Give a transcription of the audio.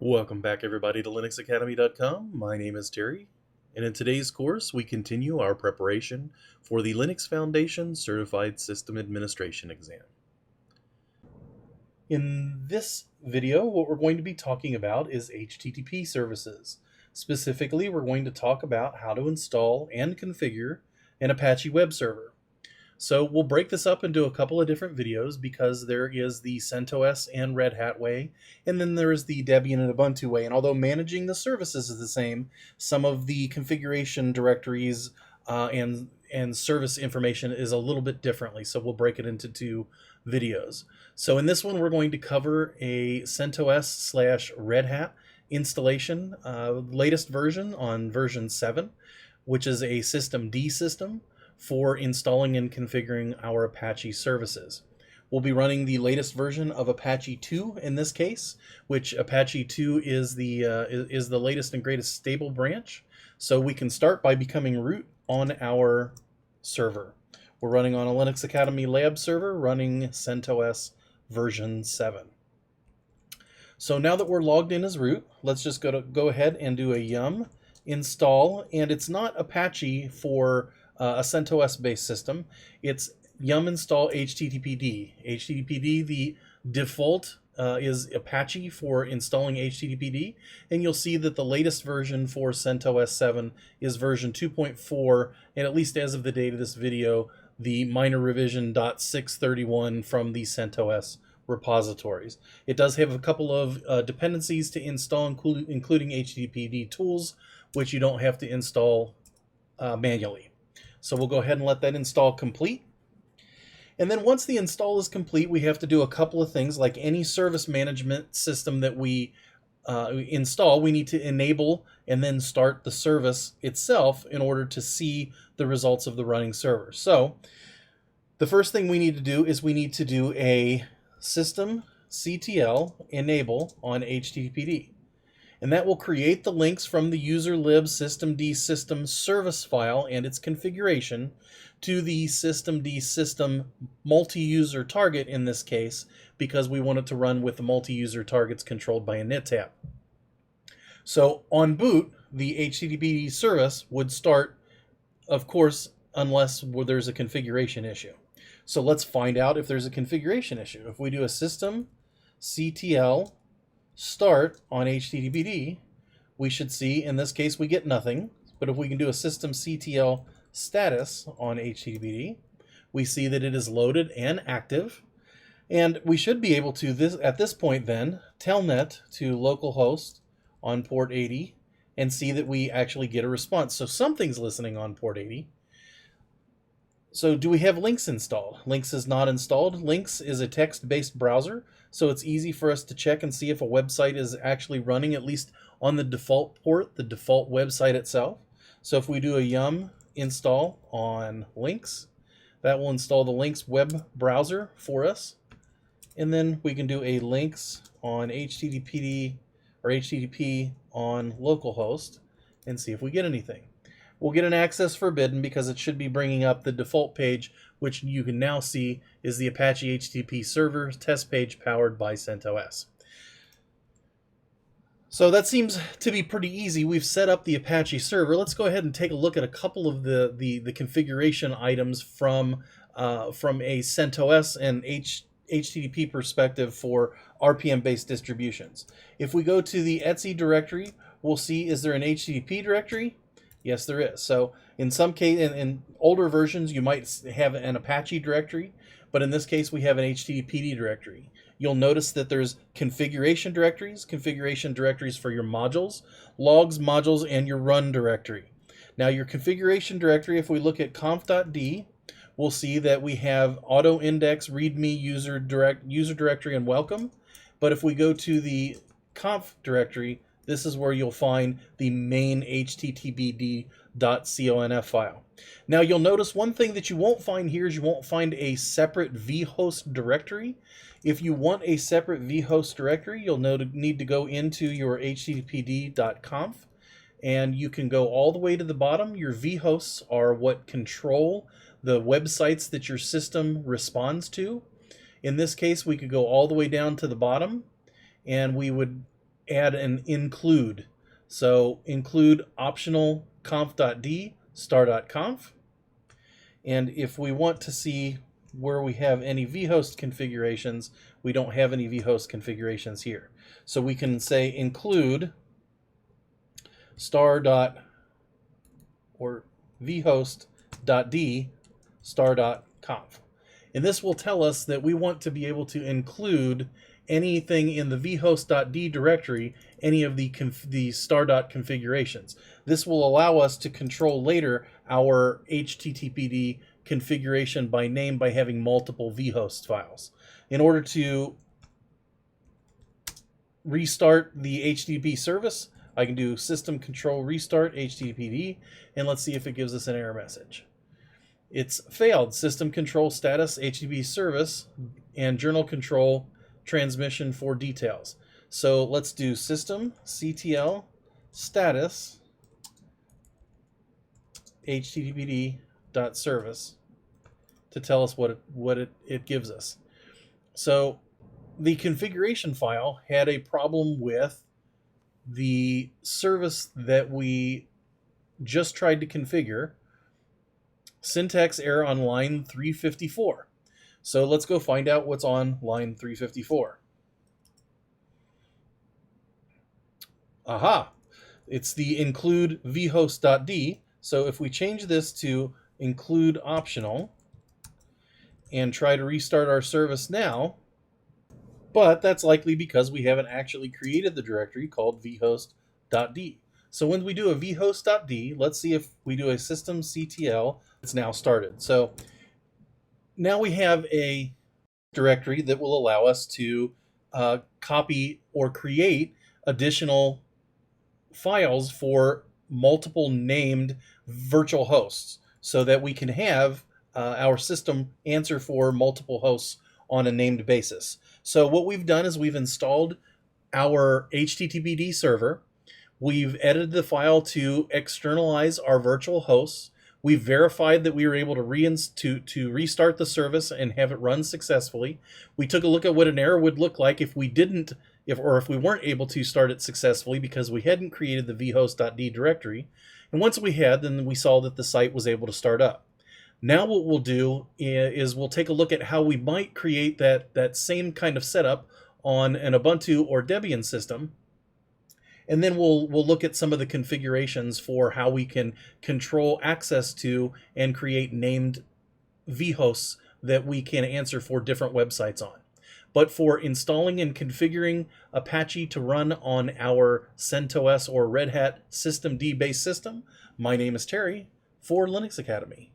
Welcome back everybody to linuxacademy.com. My name is Terry, and in today's course we continue our preparation for the Linux Foundation Certified System Administration exam. In this video, what we're going to be talking about is HTTP services. Specifically, we're going to talk about how to install and configure an Apache web server. So we'll break this up into a couple of different videos because there is the CentOS and Red Hat way, and then there is the Debian and Ubuntu way. And although managing the services is the same, some of the configuration directories and service information is a little bit differently. So we'll break it into two videos. So in this one, we're going to cover a CentOS / Red Hat installation, latest version on version 7, which is a systemd system for installing and configuring our Apache services. We'll be running the latest version of Apache 2 in this case, which Apache 2 is the latest and greatest stable branch. So we can start by becoming root on our server. We're running on a Linux Academy lab server running CentOS version 7. So now that we're logged in as root, let's just go ahead and do a yum install, and it's not Apache for a CentOS based system. It's yum install HTTPD. HTTPD, the default is Apache for installing HTTPD, and you'll see that the latest version for CentOS 7 is version 2.4, and at least as of the date of this video, the minor revision .631 from the CentOS repositories. It does have a couple of dependencies to install, including HTTPD tools, which you don't have to install manually. So we'll go ahead and let that install complete. And then once the install is complete, we have to do a couple of things. Like any service management system that we install, we need to enable and then start the service itself in order to see the results of the running server. So the first thing we need to do is we need to do a systemctl enable on HTTPD. And that will create the links from the userlib systemd system service file and its configuration to the systemd system multi-user target in this case, because we want it to run with the multi-user targets controlled by a init tab. So on boot, the HTTPD service would start, of course, unless there's a configuration issue. So let's find out if there's a configuration issue. If we do a systemctl start on HTTPD, we should see, in this case, we get nothing. But if we can do a systemctl status on HTTPD, we see that it is loaded and active. And we should be able to, at this point then, telnet to localhost on port 80 and see that we actually get a response. So something's listening on port 80. So do we have Lynx installed? Lynx is not installed. Lynx is a text-based browser, so it's easy for us to check and see if a website is actually running, at least on the default port, the default website itself. So if we do a yum install on Lynx, that will install the Lynx web browser for us. And then we can do a Lynx on HTTPD or HTTP on localhost and see if we get anything. We'll get an access forbidden because it should be bringing up the default page, which you can now see is the Apache HTTP server test page powered by CentOS. So that seems to be pretty easy. We've set up the Apache server. Let's go ahead and take a look at a couple of the configuration items from a CentOS and HTTP perspective for RPM-based distributions. If we go to the etc directory, we'll see, is there an HTTP directory? Yes, there is. So in some case, in older versions, you might have an Apache directory, but in this case, we have an HTTPD directory. You'll notice that there's configuration directories for your modules, logs, modules, and your run directory. Now your configuration directory, if we look at conf.d, we'll see that we have auto index, readme, user directory, and welcome. But if we go to the conf directory, this is where you'll find the main httpd.conf file. Now you'll notice one thing that you won't find here is you won't find a separate vhost directory. If you want a separate vhost directory, you'll need to go into your httpd.conf, and you can go all the way to the bottom. Your vhosts are what control the websites that your system responds to. In this case, we could go all the way down to the bottom, and we would add an include. So include optional conf.d star.conf. And if we want to see where we have any vhost configurations, we don't have any vhost configurations here. So we can say include star dot or vhost.d star.conf. And this will tell us that we want to be able to include anything in the vhost.d directory, any of the star configurations. This will allow us to control later our HTTPD configuration by name by having multiple vhost files. In order to restart the HTTP service, I can do system control restart HTTPD, and let's see if it gives us an error message. It's failed. System control status HTTP service and journal control transmission for details. So let's do system CTL status HTTPD.service to tell us what it gives us. So the configuration file had a problem with the service that we just tried to configure. Syntax error on line 354. So let's go find out what's on line 354. Aha! It's the include vhost.d. So if we change this to include optional and try to restart our service now, but that's likely because we haven't actually created the directory called vhost.d. So when we do a vhost.d, let's see if we do a systemctl, it's now started. So now we have a directory that will allow us to copy or create additional files for multiple named virtual hosts so that we can have our system answer for multiple hosts on a named basis. So what we've done is we've installed our HTTPD server. We've edited the file to externalize our virtual hosts. We've verified that we were able to restart the service and have it run successfully. We took a look at what an error would look like if we didn't, if we weren't able to start it successfully because we hadn't created the vhost.d directory. And once we had, then we saw that the site was able to start up. Now what we'll do is we'll take a look at how we might create that same kind of setup on an Ubuntu or Debian system. And then we'll look at some of the configurations for how we can control access to and create named vhosts that we can answer for different websites on. But for installing and configuring Apache to run on our CentOS or Red Hat systemd based system, my name is Terry for Linux Academy.